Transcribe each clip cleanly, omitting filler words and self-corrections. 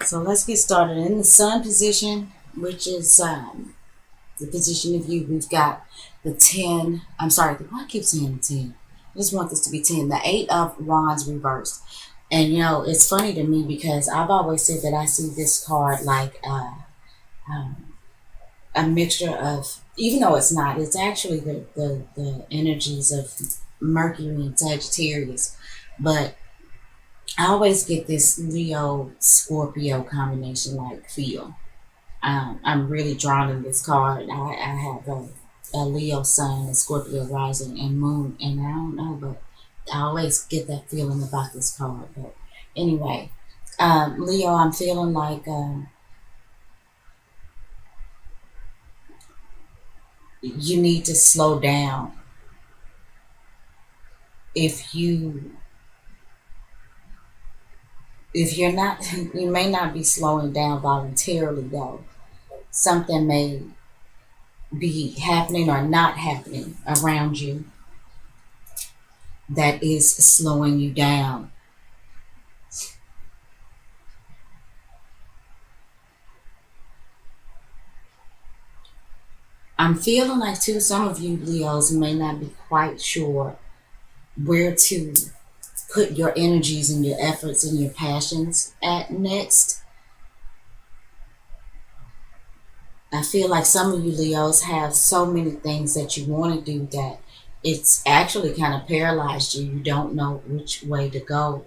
So let's get started. In the sun position, which is the position of you, we've got the 10. I'm sorry, why I keep saying 10? I just want this to be 10. The 8 of Wands reversed. And it's funny to me because I've always said that I see this card like um, a mixture of, even though it's not, it's actually the energies of Mercury and Sagittarius. But I always get this Leo Scorpio combination like feel. I'm really drawn to this card. I have a Leo sun, a Scorpio rising, and moon, and I don't know, but I always get that feeling about this card. But anyway, Leo, I'm feeling like you need to slow down. If you if you're not, you may not be slowing down voluntarily though. Something may be happening or not happening around you that is slowing you down. I'm feeling like too some of you Leos may not be quite sure where to put your energies and your efforts and your passions at next. I feel like some of you Leos have so many things that you want to do that it's actually kind of paralyzed you. You don't know which way to go.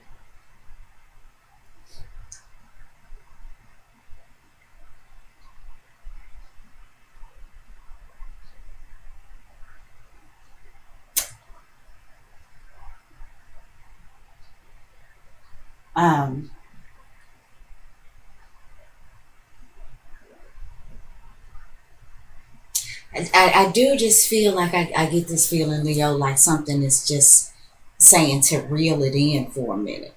Um, I do just feel like I get this feeling, Leo, like something is just saying to reel it in for a minute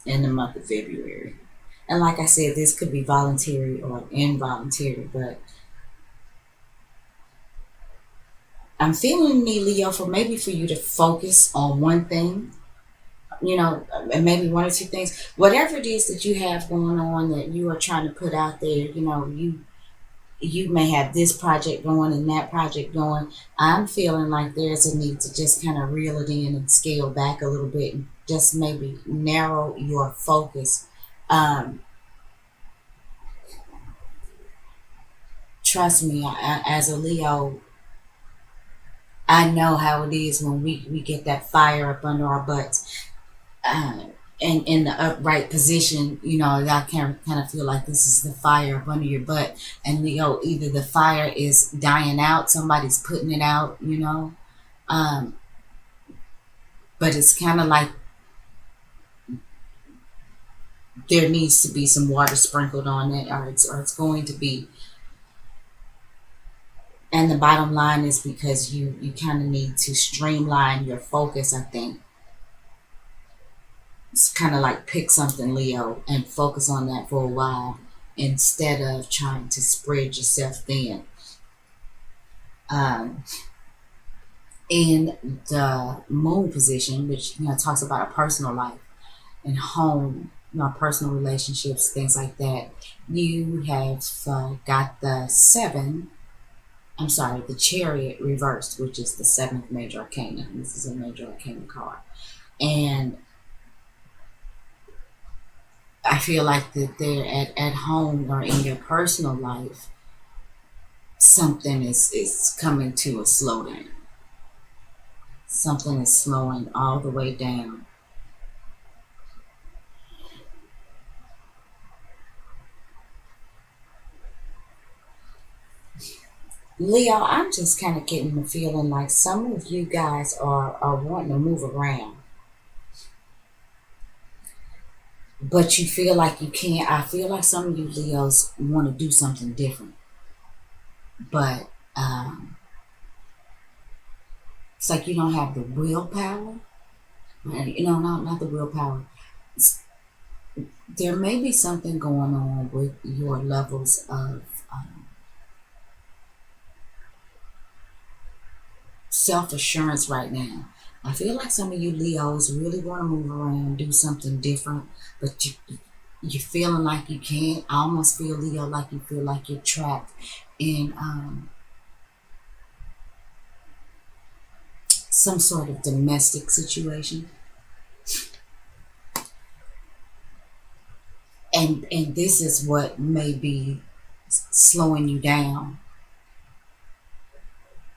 in the month of February. And like I said, this could be voluntary or involuntary, but I'm feeling me, Leo, for maybe for you to focus on one thing, and maybe one or two things. Whatever it is that you have going on that you are trying to put out there, you may have this project going and that project going. I'm feeling like there's a need to just kind of reel it in and scale back a little bit and just maybe narrow your focus. Um, Trust me, as a Leo, I know how it is when we get that fire up under our butts. Uh, and in the upright position, I can kind of feel like this is the fire up under your butt. And either the fire is dying out, somebody's putting it out, um, but it's kind of like there needs to be some water sprinkled on it, or it's going to be. And the bottom line is because you kind of need to streamline your focus. I think it's kind of like pick something, Leo, and focus on that for a while instead of trying to spread yourself thin. Um, in the moon position, which talks about a personal life and home, personal relationships, things like that. You have got the seven. I'm sorry, the Chariot reversed, which is the seventh major arcana. This is a major arcana card, and I feel like that they're at home or in your personal life, something is coming to a slowdown. Something is slowing all the way down. Leo, I'm just kind of getting the feeling like some of you guys are wanting to move around, but you feel like you can't. I feel like some of you Leos want to do something different, but it's like you don't have the willpower. Not the willpower. There may be something going on with your levels of self assurance right now. I feel like some of you Leos really want to move around, do something different, but you're feeling like you can't. I almost feel, Leo, like you feel like you're trapped in some sort of domestic situation. And this is what may be slowing you down.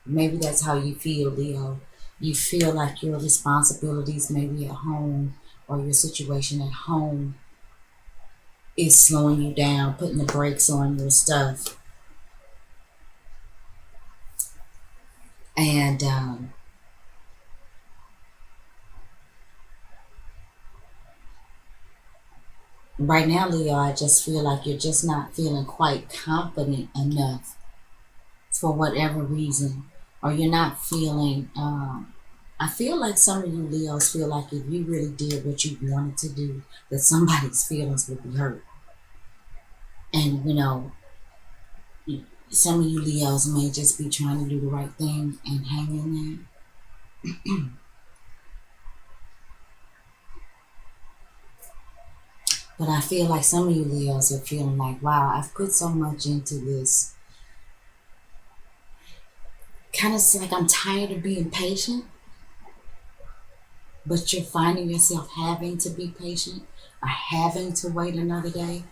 Maybe that's how you feel, Leo. You feel like your responsibilities, maybe at home, or your situation at home, is slowing you down, putting the brakes on your stuff. And right now, Leo, I just feel like you're just not feeling quite confident enough for whatever reason, or you're not feeling. I feel like some of you Leos feel like if you really did what you wanted to do, that somebody's feelings would be hurt. And some of you Leos may just be trying to do the right thing and hang in there. But I feel like some of you Leos are feeling like, wow, I've put so much into this. Kind of like I'm tired of being patient, but you're finding yourself having to be patient or having to wait another day.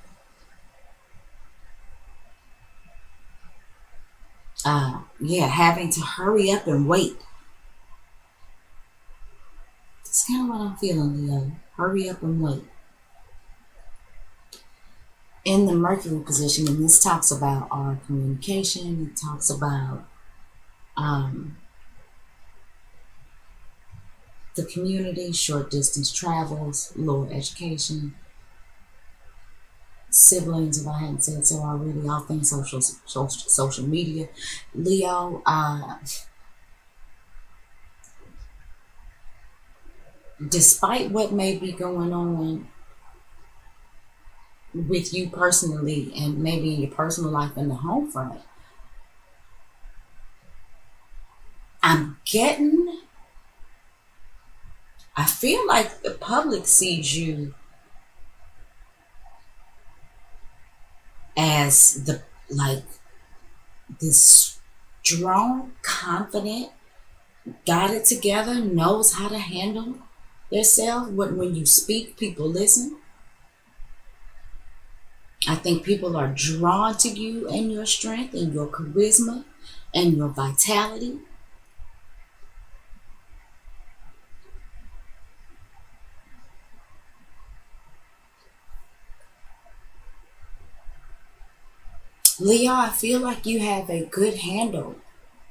Yeah, having to hurry up and wait. That's kind of what I'm feeling, Leo. Hurry up and wait. In the Mercury position, and this talks about our communication, it talks about um, the community, short distance travels, lower education, siblings, if I hadn't said so already, all things social media. Leo, despite what may be going on with you personally and maybe in your personal life in the home front, I feel like the public sees you as like this strong, confident, got it together, knows how to handle yourself. When you speak, people listen. I think people are drawn to you and your strength and your charisma and your vitality. Leo, I feel like you have a good handle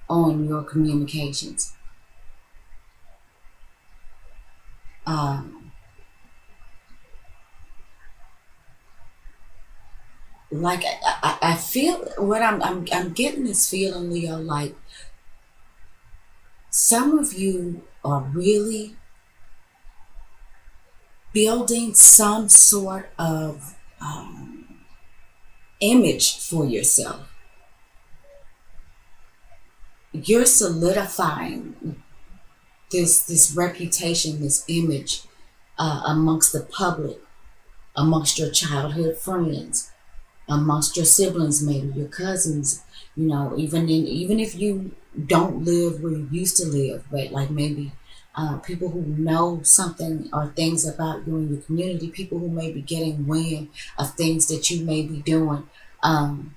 on your communications. Um, like I feel what I'm getting this feeling, Leo, like some of you are really building some sort of image for yourself. You're solidifying this reputation, this image amongst the public, amongst your childhood friends, amongst your siblings, maybe your cousins. Even if you don't live where you used to live, but like maybe people who know something or things about you in your community, people who may be getting wind of things that you may be doing. Um,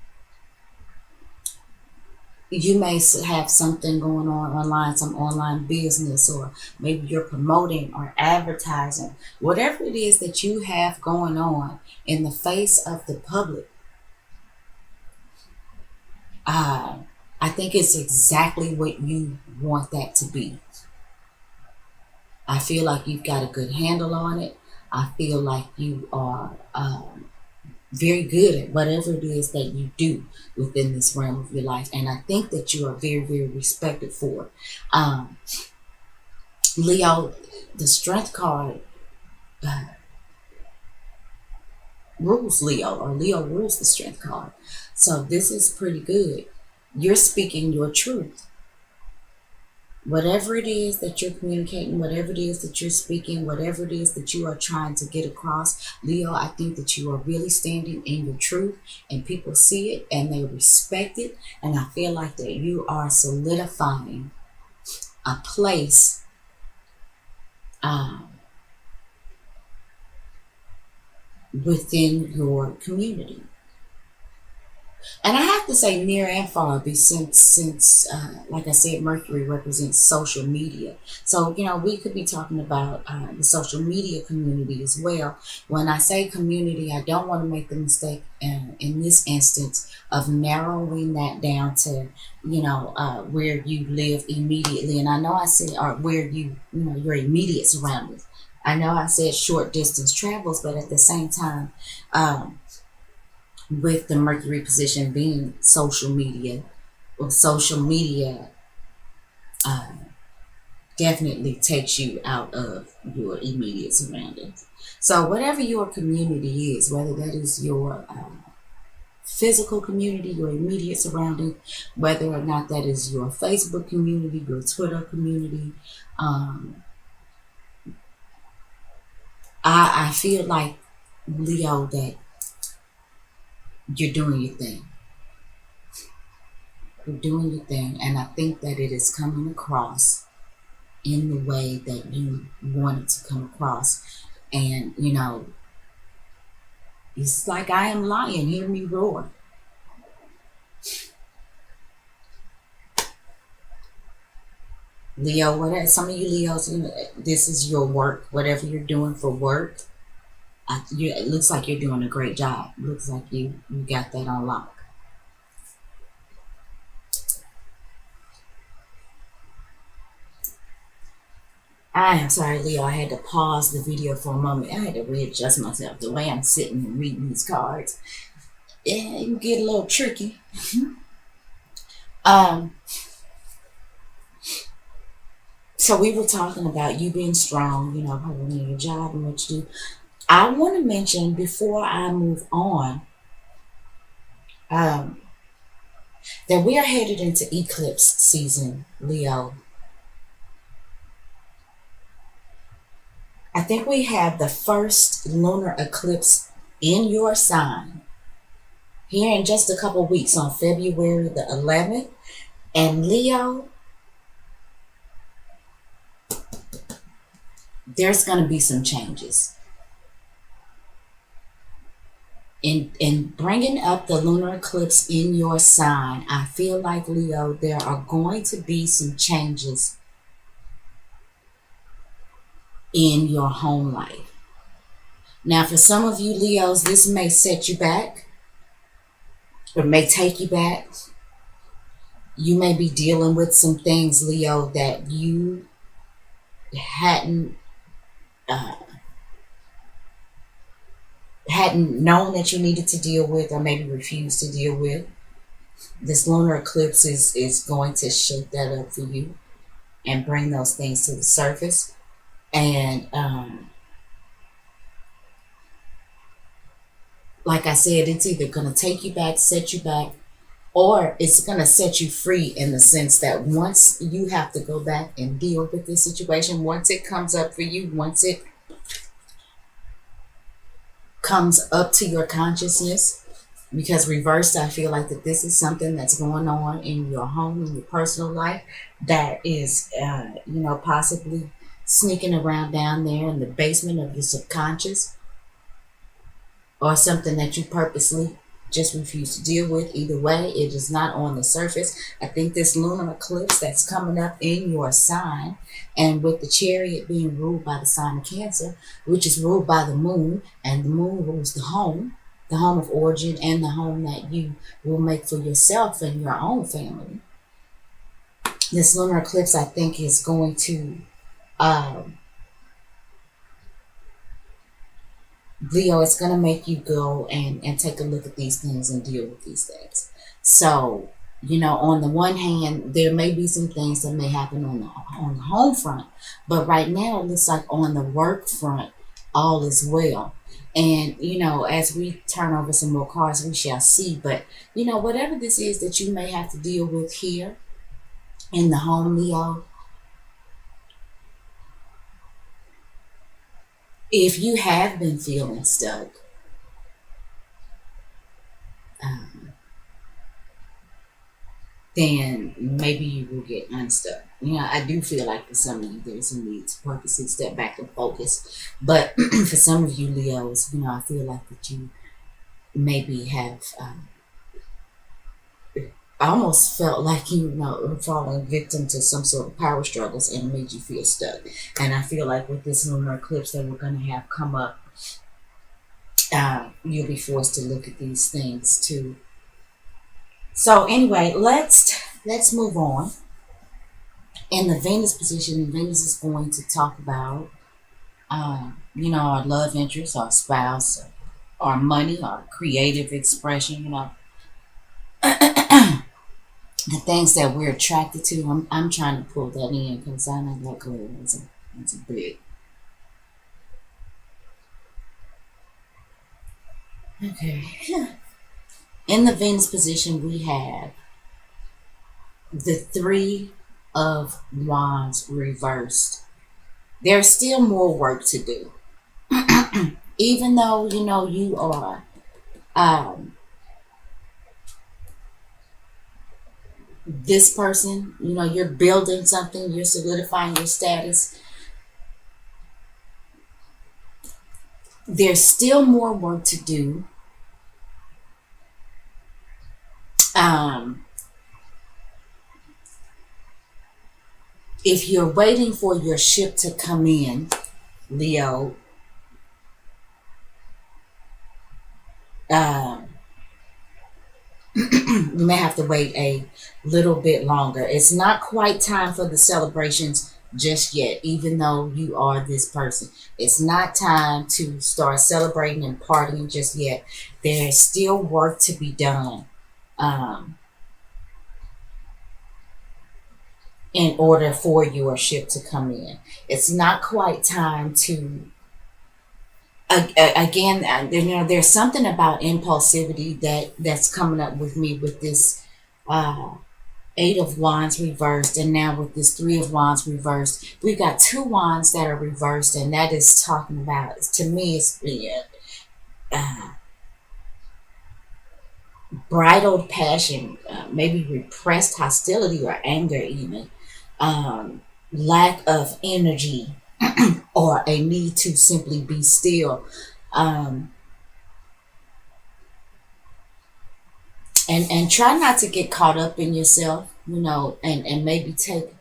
you may have something going on online, some online business, or maybe you're promoting or advertising, whatever it is that you have going on in the face of the public. I think it's exactly what you want that to be. I feel like you've got a good handle on it. I feel like you are very good at whatever it is that you do within this realm of your life. And I think that you are very, very respected for it. Leo, the strength card rules Leo, or Leo rules the strength card. So this is pretty good. You're speaking your truth. Whatever it is that you're communicating, whatever it is that you're speaking, whatever it is that you are trying to get across, Leo, I think that you are really standing in your truth, and people see it and they respect it. And I feel like that you are solidifying a place um, within your community. And I have to say near and far, since like I said, Mercury represents social media. So we could be talking about the social media community as well. When I say community, I don't want to make the mistake in this instance of narrowing that down to where you live immediately. And I know I said or where your immediate surroundings. I know I said short distance travels, but at the same time. With the Mercury position being social media, well, social media uh, definitely takes you out of your immediate surroundings. So, whatever your community is, whether that is your physical community, your immediate surrounding, whether or not that is your Facebook community, your Twitter community, um, I feel like, Leo, that you're doing your thing. You're doing your thing, and I think that it is coming across in the way that you want it to come across. And it's like I am lion, hear me roar. Leo, whatever, some of you Leos, this is your work, whatever you're doing for work. It looks like you're doing a great job. It looks like you got that on lock. I am sorry, Leo. I had to pause the video for a moment. I had to readjust myself. The way I'm sitting and reading these cards, it can get a little tricky. um, so we were talking about you being strong, holding your job and what you do. I want to mention before I move on um, that we are headed into eclipse season, Leo. I think we have the first lunar eclipse in your sign here in just a couple weeks on February the 11th. And Leo, there's going to be some changes. In bringing up the lunar eclipse in your sign, I feel like, Leo, there are going to be some changes in your home life. Now, for some of you Leos, this may set you back or may take you back. You may be dealing with some things, Leo, that you uh, hadn't known that you needed to deal with, or maybe refused to deal with. This lunar eclipse is going to shake that up for you and bring those things to the surface. And like I said, it's either going to take you back, set you back, or it's going to set you free in the sense that once you have to go back and deal with this situation, once it comes up for you, once it comes up to your consciousness, because reversed, I feel like that this is something that's going on in your home, in your personal life, that is, possibly sneaking around down there in the basement of your subconscious, or something that you purposely just refuse to deal with. Either way, it is not on the surface. I think this lunar eclipse that's coming up in your sign, and with the chariot being ruled by the sign of Cancer, which is ruled by the moon, and the moon rules the home of origin, and the home that you will make for yourself and your own family. This lunar eclipse, I think, is going to Leo, it's going to make you go and take a look at these things and deal with these things. So, on the one hand, there may be some things that may happen on the home front, but right now it looks like on the work front, all is well. And, as we turn over some more cards, we shall see. But, whatever this is that you may have to deal with here in the home, Leo, If you have been feeling stuck, um, then maybe you will get unstuck. I do feel like for some of you, there's a need to purposely step back and focus. But for some of you Leos, I feel like that you maybe have almost felt like falling victim to some sort of power struggles and it made you feel stuck. And I feel like with this lunar eclipse that we're going to have come up, you'll be forced to look at these things too. So anyway, let's move on. In the Venus position, Venus is going to talk about, our love interest, our spouse, our money, our creative expression, the things that we're attracted to. I'm trying to pull that in because I know that clear. It's a big. Okay. In the Venus position, we have the Three of Wands reversed. There's still more work to do. Even though, you are this person, you're building something, you're solidifying your status. There's still more work to do. If you're waiting for your ship to come in, Leo, you may have to wait a little bit longer. It's not quite time for the celebrations just yet, even though you are this person. It's not time to start celebrating and partying just yet. There's still work to be done in order for your ship to come in. It's not quite time to again, there's something about impulsivity that's coming up with me with this Eight of Wands reversed, and now with this Three of Wands reversed. We've got two wands that are reversed, and that is talking about, to me, it's bridled passion, maybe repressed hostility or anger, even lack of energy, or a need to simply be still. And try not to get caught up in yourself, and maybe take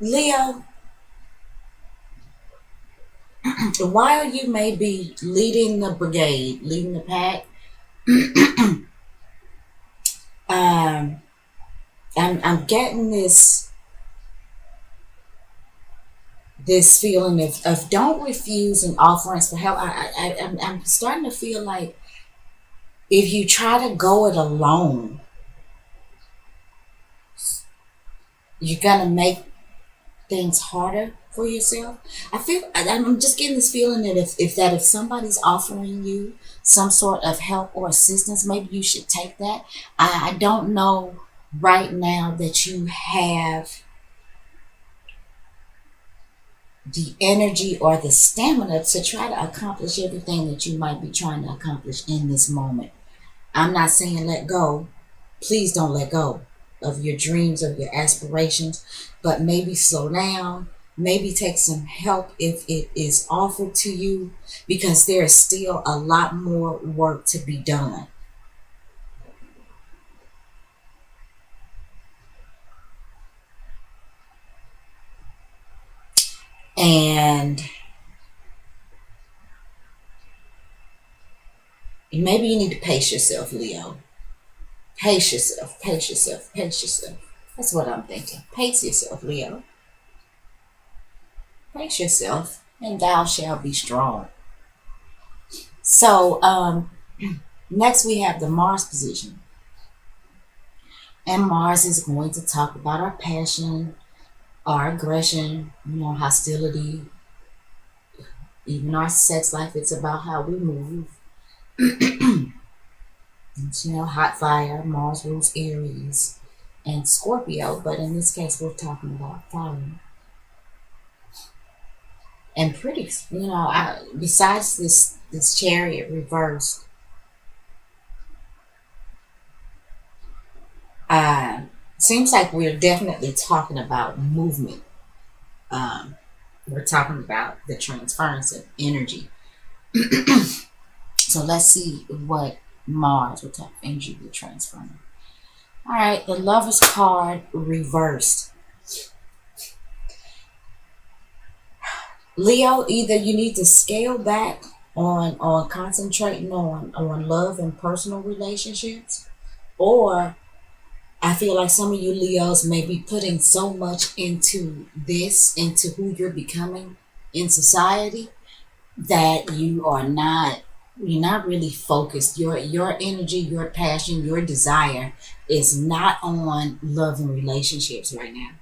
Leo, while you may be leading the brigade, leading the pack, I'm getting this feeling of don't refuse an offerings for help. I'm starting to feel like if you try to go it alone, you're gonna make things harder for yourself. I'm just getting this feeling that if somebody's offering you some sort of help or assistance, maybe you should take that. I don't know right now that you have the energy or the stamina to try to accomplish everything that you might be trying to accomplish in this moment. I'm not saying let go. Please don't let go of your dreams, of your aspirations, but maybe slow down, maybe take some help if it is offered to you, because there is still a lot more work to be done. And maybe you need to pace yourself, Leo. Pace yourself, pace yourself, pace yourself. That's what I'm thinking. Pace yourself, Leo. Pace yourself, and thou shalt be strong. So, next we have the Mars position. And Mars is going to talk about our passion, our aggression, hostility, even our sex life. It's about how we move. It's, hot fire. Mars rules Aries. and Scorpio, but in this case, we're talking about fire. And pretty, besides this chariot reversed, uh, seems like we're definitely talking about movement. Um, we're talking about the transference of energy. So let's see what what type of energy we're transferring. All right, the Lover's card reversed. Leo, either you need to scale back on concentrating on love and personal relationships, or I feel like some of you Leos may be putting so much into who you're becoming in society, that you're not really focused. Your energy, your passion, your desire is not on love and relationships right now.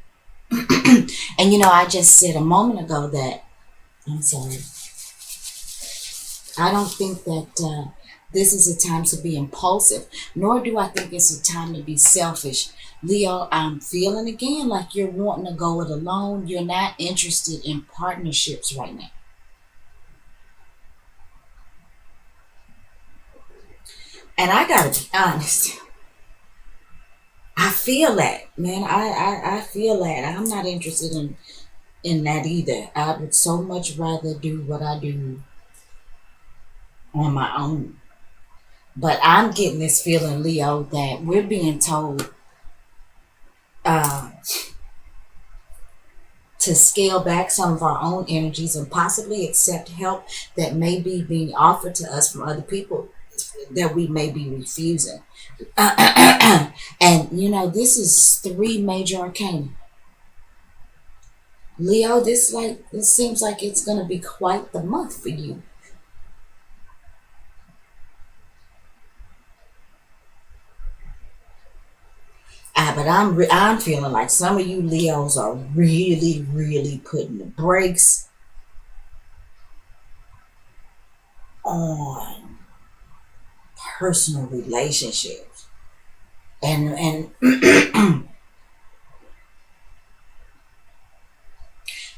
And I just said a moment ago that, I'm sorry, I don't think that this is a time to be impulsive, nor do I think it's a time to be selfish. Leo, I'm feeling again like you're wanting to go it alone. You're not interested in partnerships right now. And I gotta be honest, I feel that, man. I feel that. I'm not interested in that either. I would so much rather do what I do on my own. But I'm getting this feeling, Leo, that we're being told uh, to scale back some of our own energies and possibly accept help that may be being offered to us from other people that we may be refusing. And this is three major arcana. Leo, this seems like it's gonna be quite the month for you. But I'm feeling like some of you Leos are really, really putting the brakes on personal relationships, and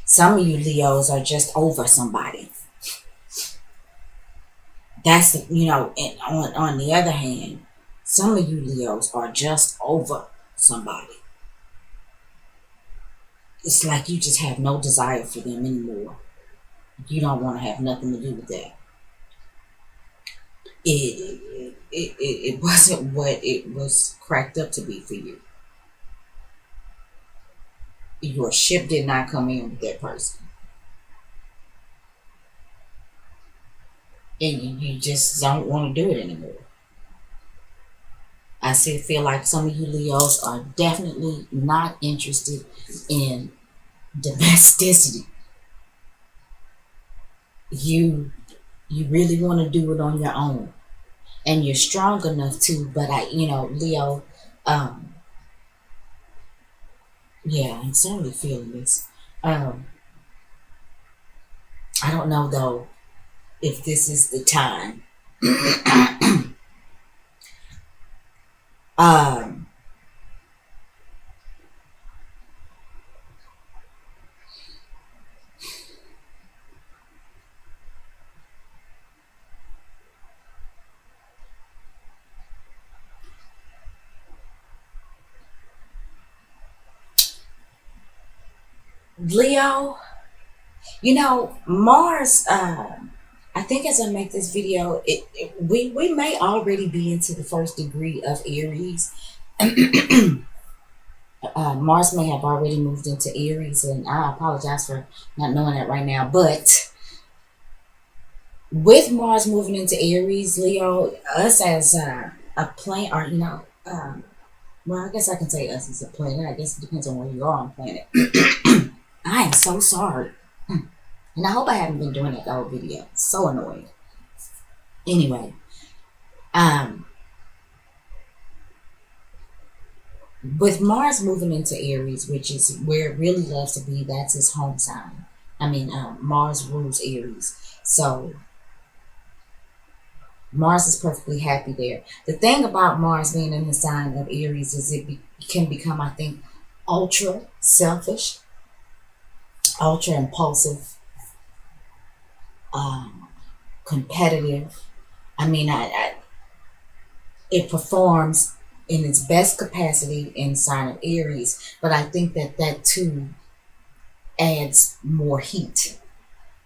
some of you Leos are just over somebody. That's and on the other hand, some of you Leos are just over somebody. It's like you just have no desire for them anymore. You don't want to have nothing to do with that. It wasn't what it was cracked up to be for you. Your ship did not come in with that person, and you just don't want to do it anymore. I feel like some of you Leos are definitely not interested in domesticity. You really want to do it on your own, and you're strong enough to. But Leo, um, yeah, I'm certainly feeling this. Um, I don't know though if this is the time. um, Leo, Mars. I think as I make this video, we may already be into the first degree of Aries. Mars may have already moved into Aries, and I apologize for not knowing that right now. But with Mars moving into Aries, Leo, us as a planet, or well, I guess I can say us as a planet. I guess it depends on where you are on planet. I am so sorry, and I hope I haven't been doing that the whole video. So annoying. Anyway, um, with Mars moving into Aries, which is where it really loves to be, that's his home sign. I mean, Mars rules Aries, so Mars is perfectly happy there. The thing about Mars being in the sign of Aries is can become, I think, ultra selfish, ultra impulsive, um, competitive. I mean, it performs in its best capacity in sign of Aries, but I think that that too adds more heat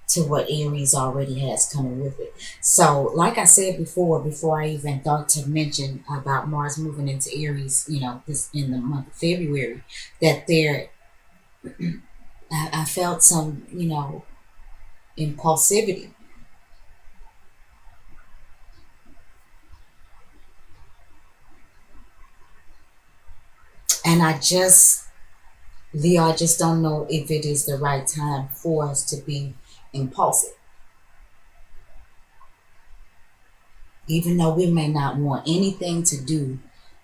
to what Aries already has coming with it. So, like I said before I even thought to mention about Mars moving into Aries, this in the month of February, that there, I felt some, impulsivity. And Leo, I just don't know if it is the right time for us to be impulsive. Even though we may not want anything to do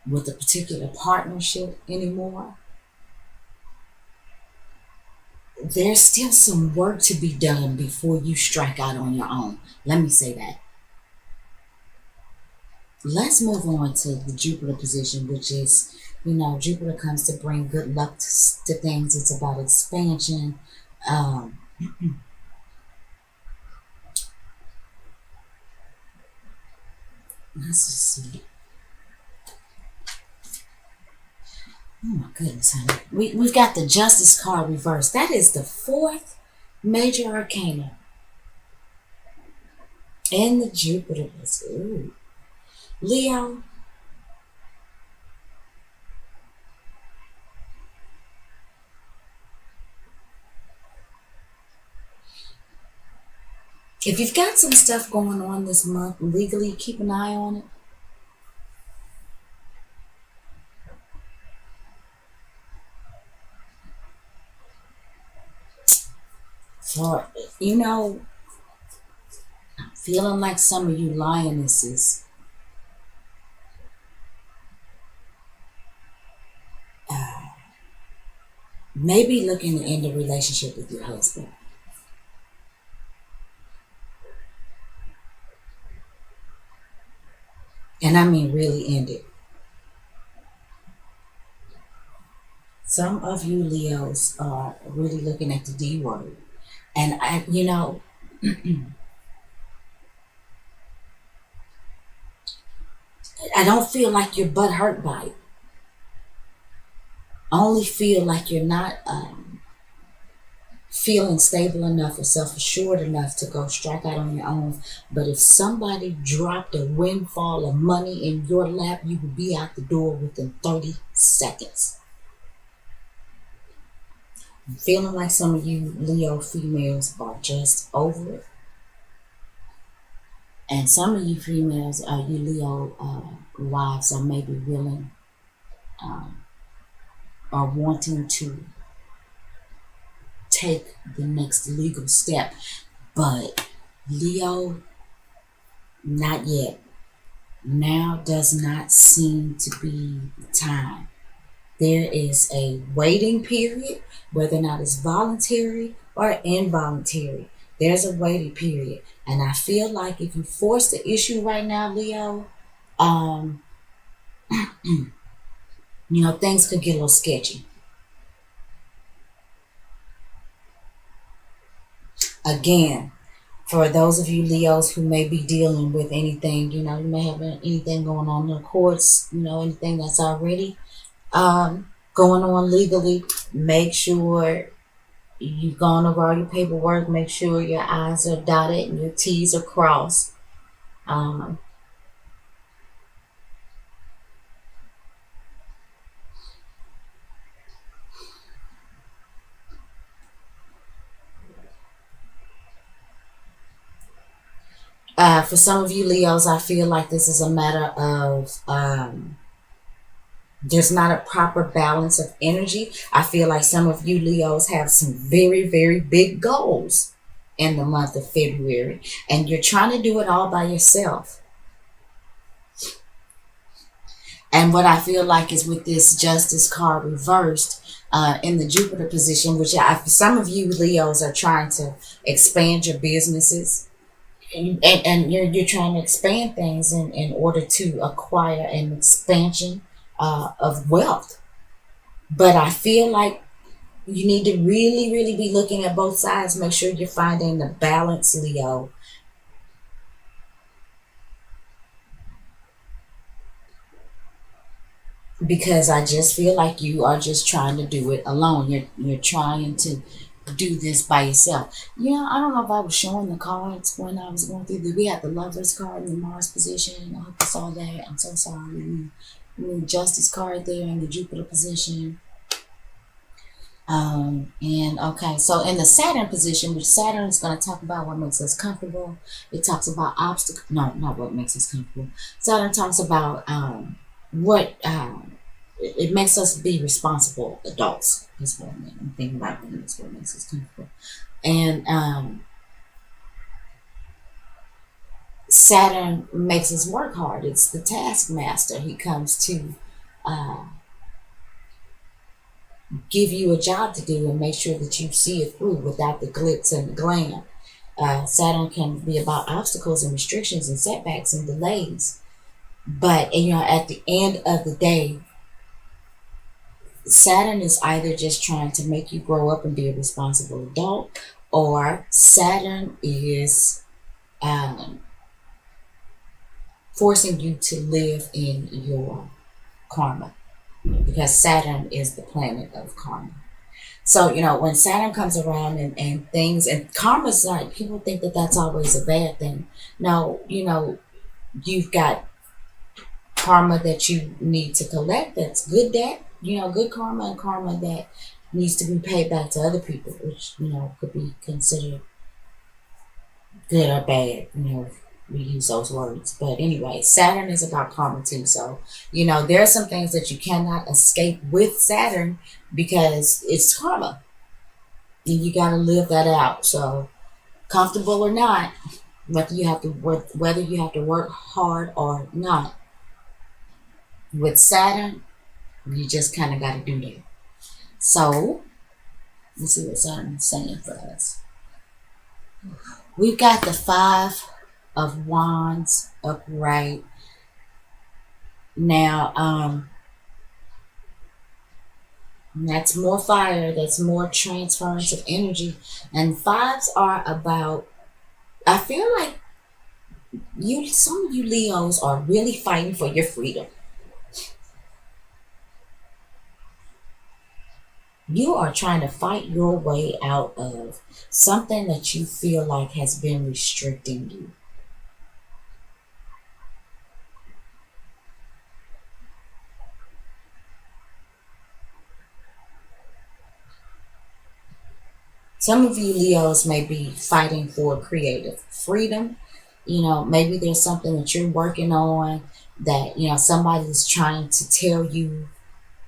with a particular partnership anymore, there's still some work to be done before you strike out on your own. Let me say that. Let's move on to the Jupiter position, which is, Jupiter comes to bring good luck to things. It's about expansion. Um, let's just see. Oh my goodness, honey. We've got the Justice card reversed. That is the fourth major arcana in the Jupiter. Ooh. Leo, if you've got some stuff going on this month legally, keep an eye on it. For, feeling like some of you lionesses may be looking to end a relationship with your husband. And I mean really end it. Some of you Leos are really looking at the D word. And I don't feel like you're butt hurt by it. I only feel like you're not feeling stable enough or self-assured enough to go strike out on your own. But if somebody dropped a windfall of money in your lap, you would be out the door within 30 seconds. I'm feeling like some of you Leo females are just over it. And some of you females, you Leo wives, are maybe willing or wanting to take the next legal step. But Leo, not yet. Now does not seem to be the time. There is a waiting period, whether or not it's voluntary or involuntary. There's a waiting period. And I feel like if you force the issue right now, Leo, things could get a little sketchy. Again, for those of you Leos who may be dealing with anything, you may have anything going on in the courts, anything that's already going on legally, make sure you've gone over all your paperwork, make sure your I's are dotted and your T's are crossed. For some of you Leos, I feel like this is a matter of there's not a proper balance of energy. I feel like some of you Leos have some very, very big goals in the month of February, and you're trying to do it all by yourself. And what I feel like is with this Justice card reversed in the Jupiter position, which some of you Leos are trying to expand your businesses. And you're trying to expand things in order to acquire an expansion of wealth. But I feel like you need to really, really be looking at both sides. Make sure you're finding the balance, Leo, because I just feel like you are just trying to do it alone. You're trying to do this by yourself. Yeah, I don't know if I was showing the cards when I was going through we had the Lovers card in the Mars position. I hope you saw that. I'm so sorry. The Justice card there in the Jupiter position. And okay, so in the Saturn position, which Saturn is going to talk about what makes us comfortable. It talks about obstacle. No, not what makes us comfortable. Saturn talks about what it makes us be responsible adults. That's what I mean. I'm thinking about when that's what makes us comfortable. And Saturn makes us work hard. It's the taskmaster. He comes to uh, give you a job to do and make sure that you see it through without the glitz and the glam. Saturn can be about obstacles and restrictions and setbacks and delays. But at the end of the day, Saturn is either just trying to make you grow up and be a responsible adult, or Saturn is um, forcing you to live in your karma, because Saturn is the planet of karma. So, when Saturn comes around and things, and karma's like, people think that that's always a bad thing. No, you've got karma that you need to collect that's good debt, good karma, and karma that needs to be paid back to other people, which, could be considered good or bad, we use those words. But anyway, Saturn is about karma too. So, there are some things that you cannot escape with Saturn because it's karma. And you got to live that out. So, comfortable or not, whether you have to work hard or not, with Saturn, you just kind of got to do that. So, let's see what Saturn is saying for us. We've got the Five of Wands upright. Now, that's more fire, that's more transference of energy. And fives are about, I feel like some of you Leos are really fighting for your freedom. You are trying to fight your way out of something that you feel like has been restricting you. Some of you Leos may be fighting for creative freedom. Maybe there's something that you're working on that, somebody's trying to tell you,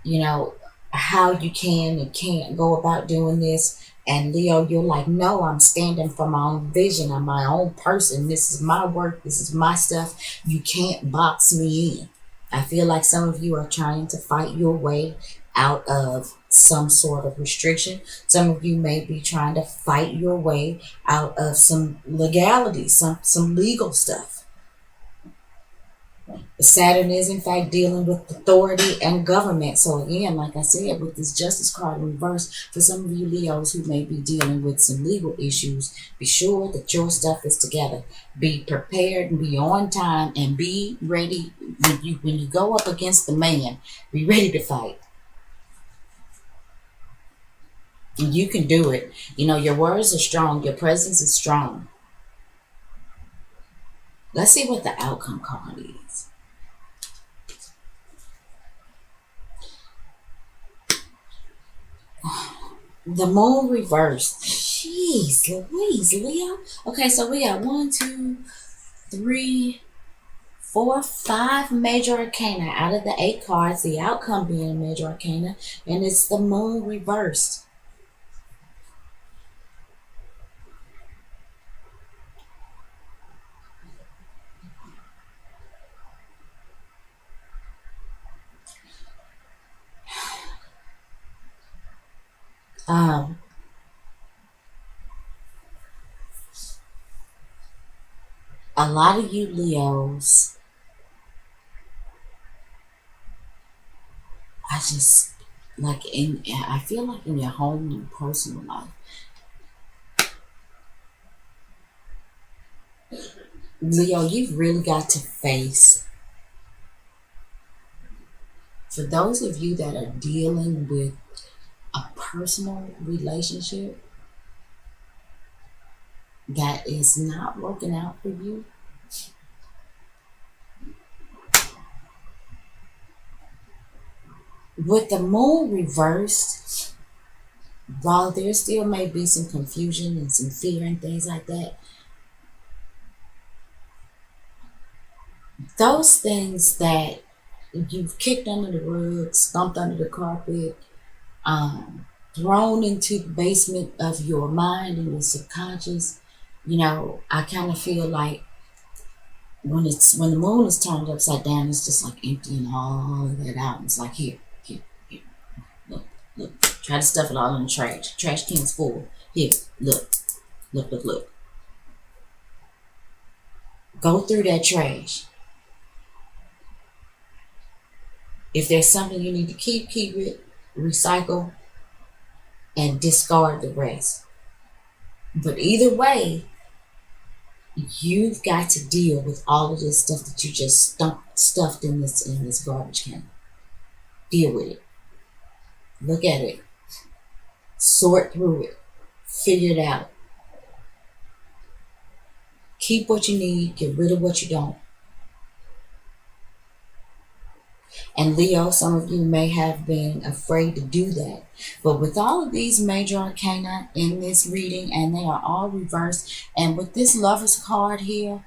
you know, how you can and can't go about doing this. And Leo, you're like, no, I'm standing for my own vision. I'm my own person. This is my work. This is my stuff. You can't box me in. I feel like some of you are trying to fight your way out of some sort of restriction. Some of you may be trying to fight your way out of some legality, some legal stuff. Saturn is in fact dealing with authority and government. So again, like I said, with this Justice card in reverse, for some of you Leos who may be dealing with some legal issues, be sure that your stuff is together. Be prepared and be on time and be ready when you go up against the man. Be ready to fight. And you can do it. Your words are strong. Your presence is strong. Let's see what the outcome card is. The moon reversed. Jeez Louise, Leo. Okay, so we got 1, 2, 3, 4, 5 major arcana out of the 8 cards. The outcome being a major arcana, and it's the moon reversed. Um, a lot of you Leos, I just I feel like in your home and personal life, Leo, you've really got to face, for those of you that are dealing with a personal relationship that is not working out for you, with the moon reversed, while there still may be some confusion and some fear and things like that, those things that you've kicked under the rug, stomped under the carpet, thrown into the basement of your mind and your subconscious, I kind of feel like when the moon is turned upside down, it's just like emptying all of that out. It's like here, look, look. Try to stuff it all in the trash. Trash can's full. Here, look. Go through that trash. If there's something you need to keep it. Recycle and discard the rest. But either way, you've got to deal with all of this stuff that you just stuffed in this garbage can. Deal with it. Look at it. Sort through it. Figure it out. Keep what you need. Get rid of what you don't. And Leo, some of you may have been afraid to do that. But with all of these major arcana in this reading, and they are all reversed, and with this Lover's card here,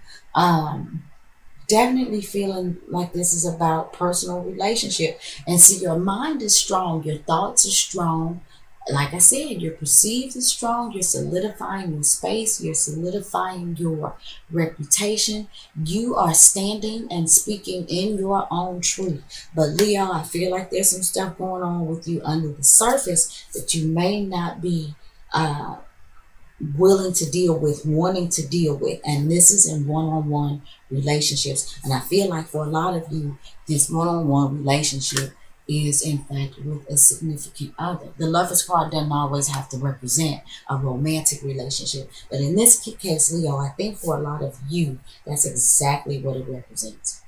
definitely feeling like this is about personal relationship. And see, your mind is strong, your thoughts are strong. Like I said, your perceived is strong, you're solidifying your space, you're solidifying your reputation. You are standing and speaking in your own truth. But Leo, I feel like there's some stuff going on with you under the surface that you may not be willing to deal with, wanting to deal with. And this is in one-on-one relationships. And I feel like for a lot of you, this one-on-one relationship is in fact with a significant other. The Lover's card doesn't always have to represent a romantic relationship. But in this case, Leo, I think for a lot of you, that's exactly what it represents.